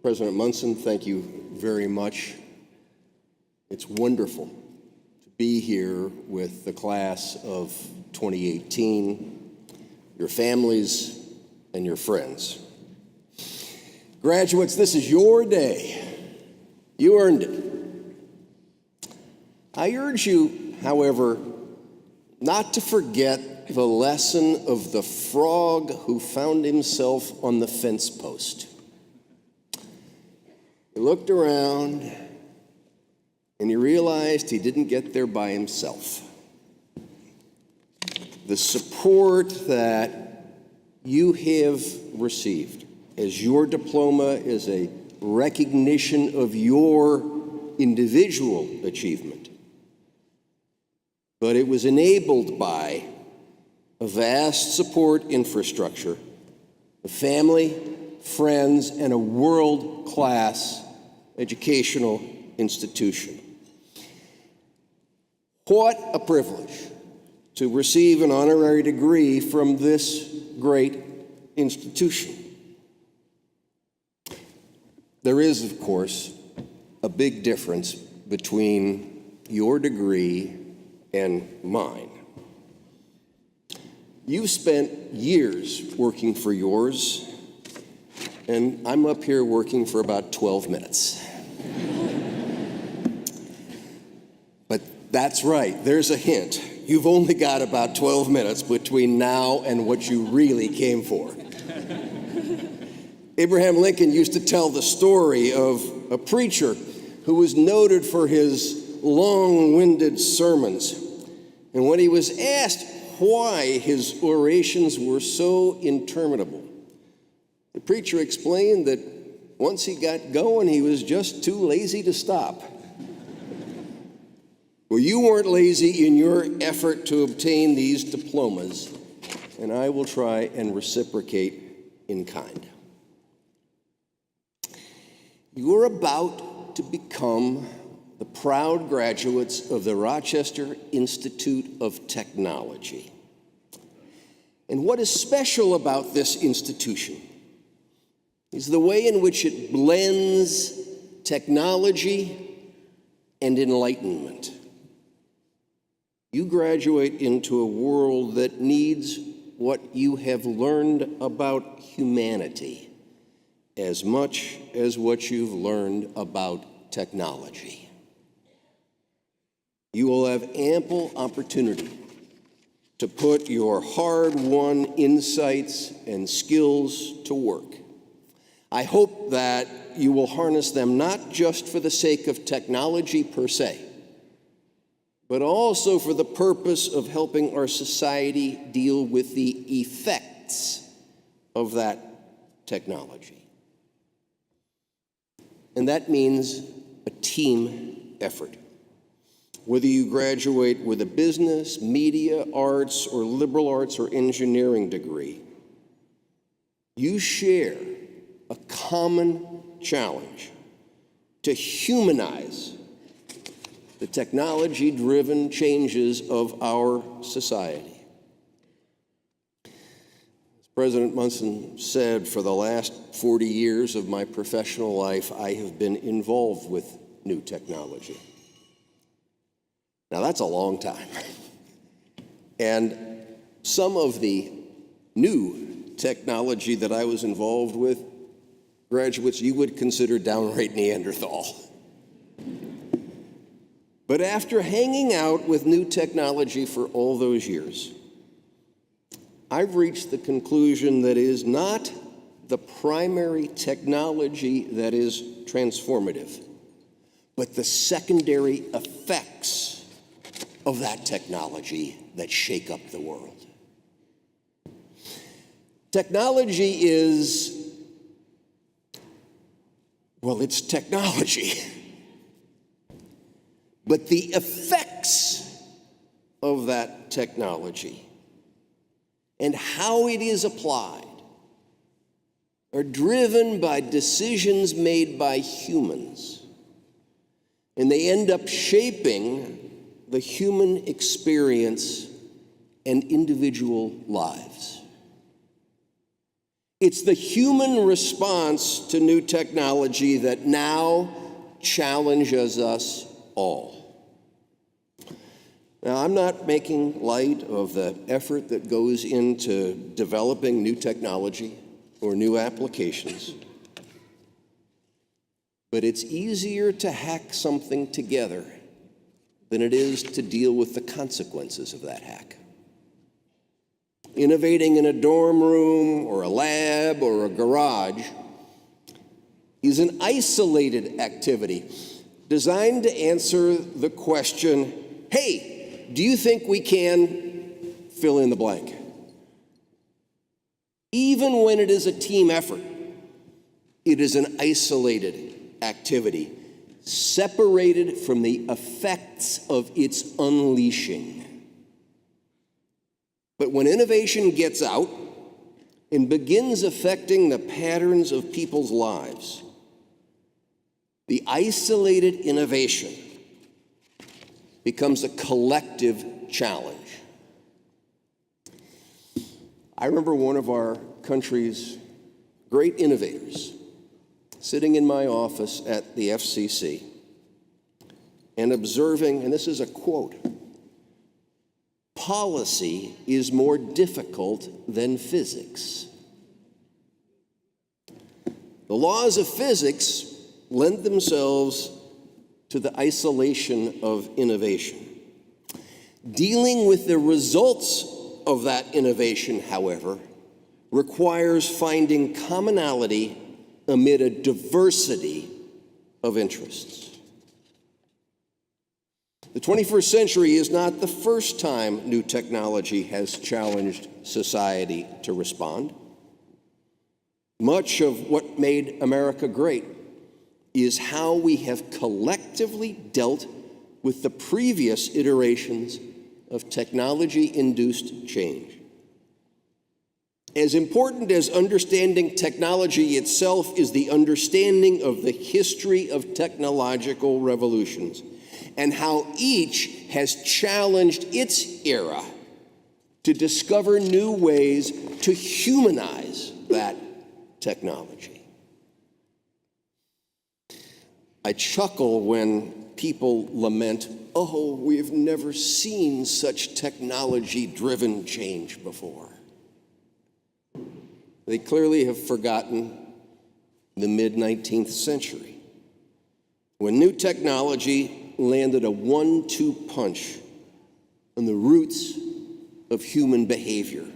President Munson, thank you very much. It's wonderful to be here with the class of 2018, your families, and your friends. Graduates, this is your day. You earned it. I urge you, however, not to forget the lesson of the frog who found himself on the fence post. He looked around and he realized he didn't get there by himself. The support that you have received as your diploma is a recognition of your individual achievement, but it was enabled by a vast support infrastructure, a family, friends, and a world-class educational institution. What a privilege to receive an honorary degree from this great institution. There is, of course, a big difference between your degree and mine. You've spent years working for yours, and I'm up here working for about 12 minutes. But that's right, there's a hint. You've only got about 12 minutes between now and what you really came for. Abraham Lincoln used to tell the story of a preacher who was noted for his long-winded sermons. And when he was asked why his orations were so interminable, the preacher explained that once he got going, he was just too lazy to stop. Well, you weren't lazy in your effort to obtain these diplomas, and I will try and reciprocate in kind. You're about to become the proud graduates of the Rochester Institute of Technology. And what is special about this institution is the way in which it blends technology and enlightenment. You graduate into a world that needs what you have learned about humanity as much as what you've learned about technology. You will have ample opportunity to put your hard-won insights and skills to work. I hope that you will harness them not just for the sake of technology per se, but also for the purpose of helping our society deal with the effects of that technology. And that means a team effort. Whether you graduate with a business, media, arts, or liberal arts or engineering degree, you share a common challenge to humanize the technology-driven changes of our society. President Munson said, for the last 40 years of my professional life, I have been involved with new technology. Now, that's a long time. And some of the new technology that I was involved with, graduates, you would consider downright Neanderthal. But after hanging out with new technology for all those years, I've reached the conclusion that it is not the primary technology that is transformative, but the secondary effects of that technology that shake up the world. Technology is, well, it's technology. But the effects of that technology and how it is applied are driven by decisions made by humans, and they end up shaping the human experience and individual lives. It's the human response to new technology that now challenges us all. Now, I'm not making light of the effort that goes into developing new technology or new applications, but it's easier to hack something together than it is to deal with the consequences of that hack. Innovating in a dorm room or a lab or a garage is an isolated activity designed to answer the question, hey, do you think we can fill in the blank? Even when it is a team effort, it is an isolated activity, separated from the effects of its unleashing. But when innovation gets out and begins affecting the patterns of people's lives, the isolated innovation becomes a collective challenge. I remember one of our country's great innovators sitting in my office at the FCC and observing, and this is a quote, "Policy is more difficult than physics." The laws of physics lend themselves to the isolation of innovation. Dealing with the results of that innovation, however, requires finding commonality amid a diversity of interests. The 21st century is not the first time new technology has challenged society to respond. Much of what made America great is how we have collectively dealt with the previous iterations of technology-induced change. As important as understanding technology itself is the understanding of the history of technological revolutions and how each has challenged its era to discover new ways to humanize that technology. I chuckle when people lament, "Oh, we've never seen such technology-driven change before." They clearly have forgotten the mid-19th century, when new technology landed a 1-2 punch on the roots of human behavior.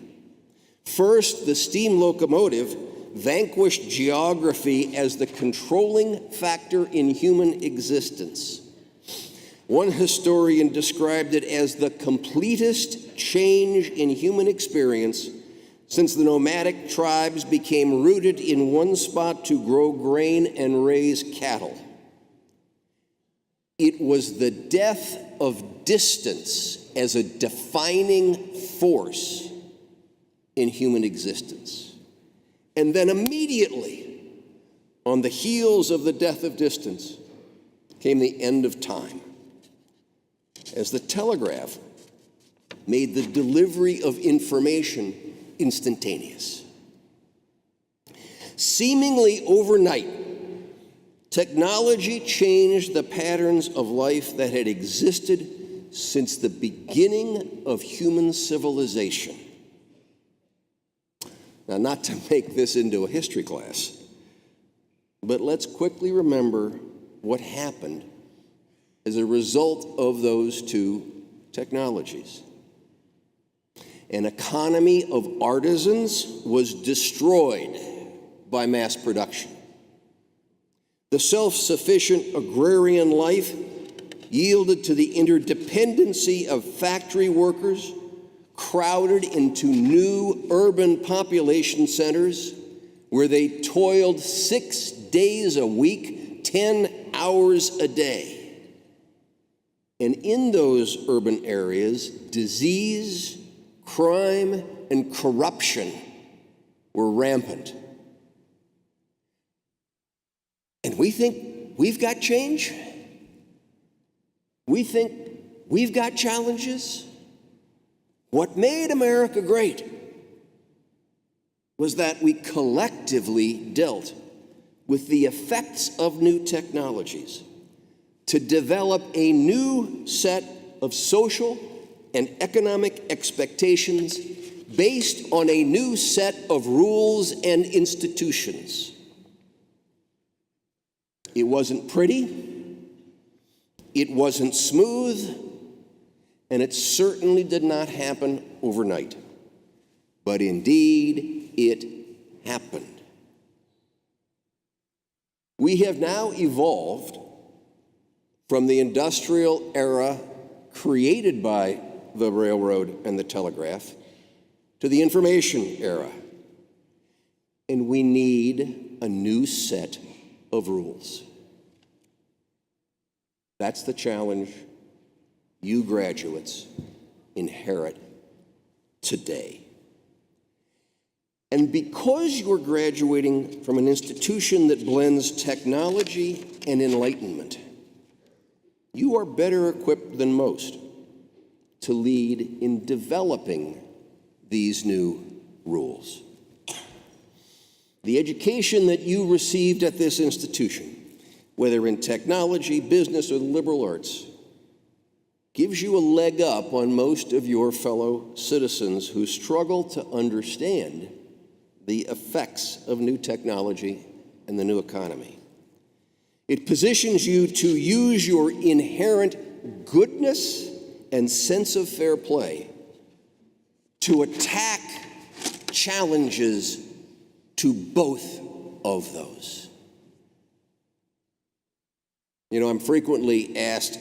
First, the steam locomotive vanquished geography as the controlling factor in human existence. One historian described it as the completest change in human experience since the nomadic tribes became rooted in one spot to grow grain and raise cattle. It was the death of distance as a defining force in human existence. And then immediately, on the heels of the death of distance, came the end of time, as the telegraph made the delivery of information instantaneous. Seemingly overnight, technology changed the patterns of life that had existed since the beginning of human civilization. Now, not to make this into a history class, but let's quickly remember what happened as a result of those two technologies. An economy of artisans was destroyed by mass production. The self-sufficient agrarian life yielded to the interdependency of factory workers crowded into new urban population centers where they toiled 6 days a week, 10 hours a day. And in those urban areas, disease, crime, and corruption were rampant. And we think we've got change? We think we've got challenges? What made America great was that we collectively dealt with the effects of new technologies to develop a new set of social and economic expectations based on a new set of rules and institutions. It wasn't pretty, it wasn't smooth, and it certainly did not happen overnight. But indeed, it happened. We have now evolved from the industrial era created by the railroad and the telegraph to the information era. And we need a new set of rules. That's the challenge you graduates inherit today. And because you're graduating from an institution that blends technology and enlightenment, you are better equipped than most to lead in developing these new rules. The education that you received at this institution, whether in technology, business, or the liberal arts, gives you a leg up on most of your fellow citizens who struggle to understand the effects of new technology and the new economy. It positions you to use your inherent goodness and sense of fair play to attack challenges to both of those. You know, I'm frequently asked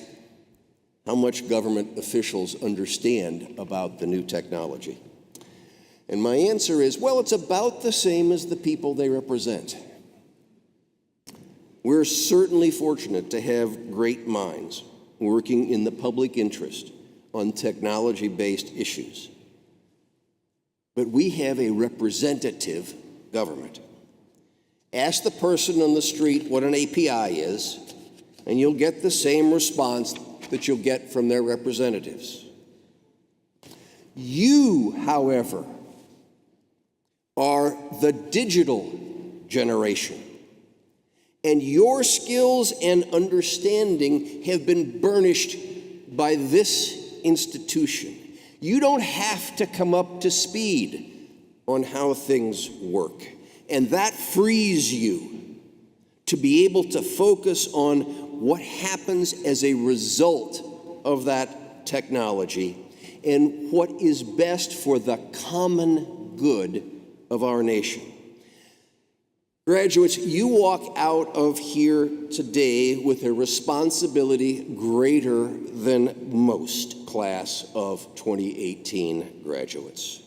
how much government officials understand about the new technology. And my answer is, well, it's about the same as the people they represent. We're certainly fortunate to have great minds working in the public interest on technology-based issues. But we have a representative government. Ask the person on the street what an API is, and you'll get the same response that you'll get from their representatives. You, however, are the digital generation, and your skills and understanding have been burnished by this institution. You don't have to come up to speed on how things work, and that frees you to be able to focus on what happens as a result of that technology and what is best for the common good of our nation. Graduates, you walk out of here today with a responsibility greater than most class of 2018 graduates.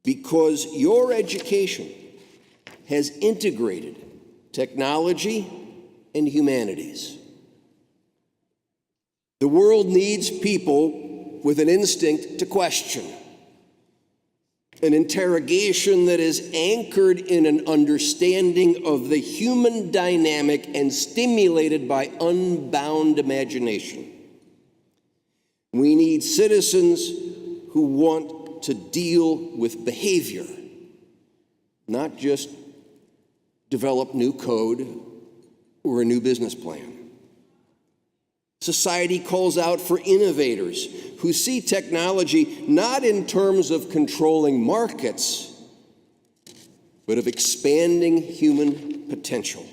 Because your education has integrated technology and humanities. The world needs people with an instinct to question, an interrogation that is anchored in an understanding of the human dynamic and stimulated by unbound imagination. We need citizens who want to deal with behavior, not just develop new code or a new business plan. Society calls out for innovators who see technology not in terms of controlling markets, but of expanding human potential.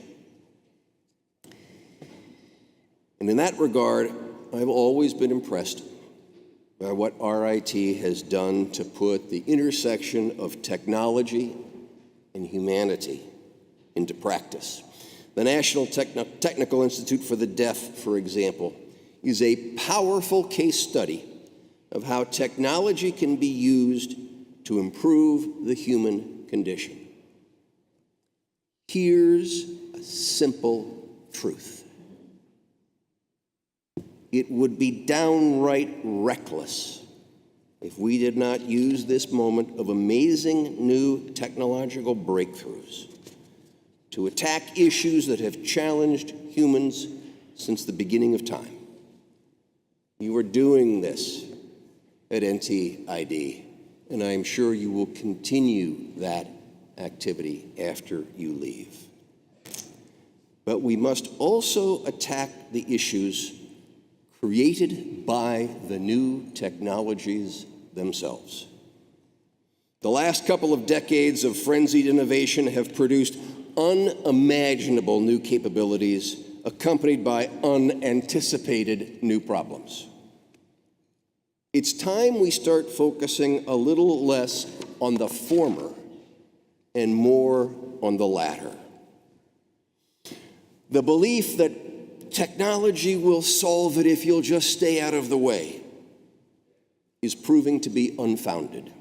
And in that regard, I've always been impressed by what RIT has done to put the intersection of technology and humanity into practice. The National Technical Institute for the Deaf, for example, is a powerful case study of how technology can be used to improve the human condition. Here's a simple truth. It would be downright reckless if we did not use this moment of amazing new technological breakthroughs to attack issues that have challenged humans since the beginning of time. You are doing this at NTID and I am sure you will continue that activity after you leave. But we must also attack the issues created by the new technologies themselves. The last couple of decades of frenzied innovation have produced unimaginable new capabilities accompanied by unanticipated new problems. It's time we start focusing a little less on the former and more on the latter. The belief that technology will solve it if you'll just stay out of the way is proving to be unfounded.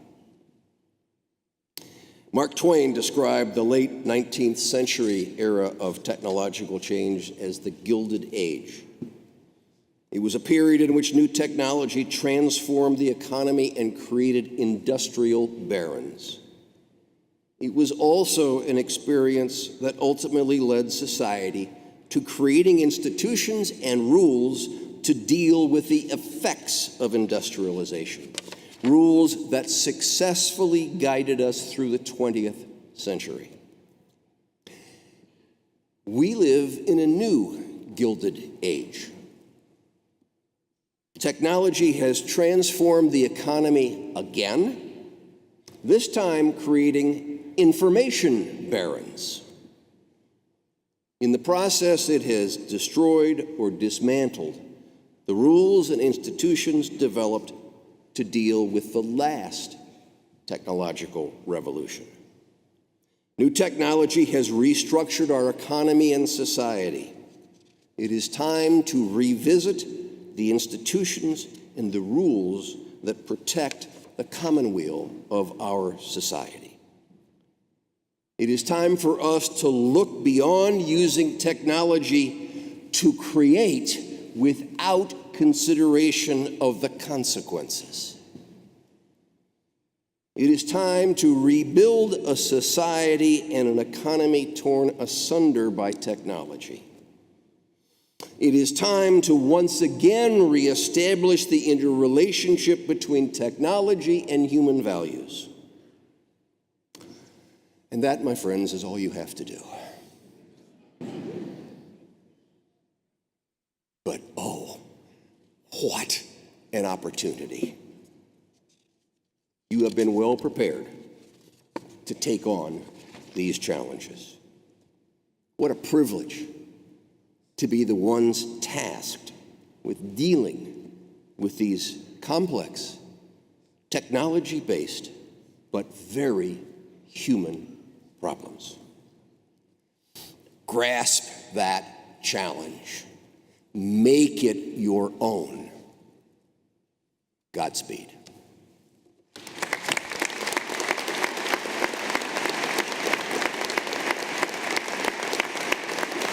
Mark Twain described the late 19th century era of technological change as the Gilded Age. It was a period in which new technology transformed the economy and created industrial barons. It was also an experience that ultimately led society to creating institutions and rules to deal with the effects of industrialization, rules that successfully guided us through the 20th century. We live in a new Gilded Age. Technology has transformed the economy again, this time creating information barons. In the process, it has destroyed or dismantled the rules and institutions developed to deal with the last technological revolution. New technology has restructured our economy and society. It is time to revisit the institutions and the rules that protect the commonweal of our society. It is time for us to look beyond using technology to create without consideration of the consequences. It is time to rebuild a society and an economy torn asunder by technology. It is time to once again reestablish the interrelationship between technology and human values. And that, my friends, is all you have to do. But oh, what an opportunity. You have been well prepared to take on these challenges. What a privilege to be the ones tasked with dealing with these complex, technology-based, but very human problems. Grasp that challenge. Make it your own. Godspeed.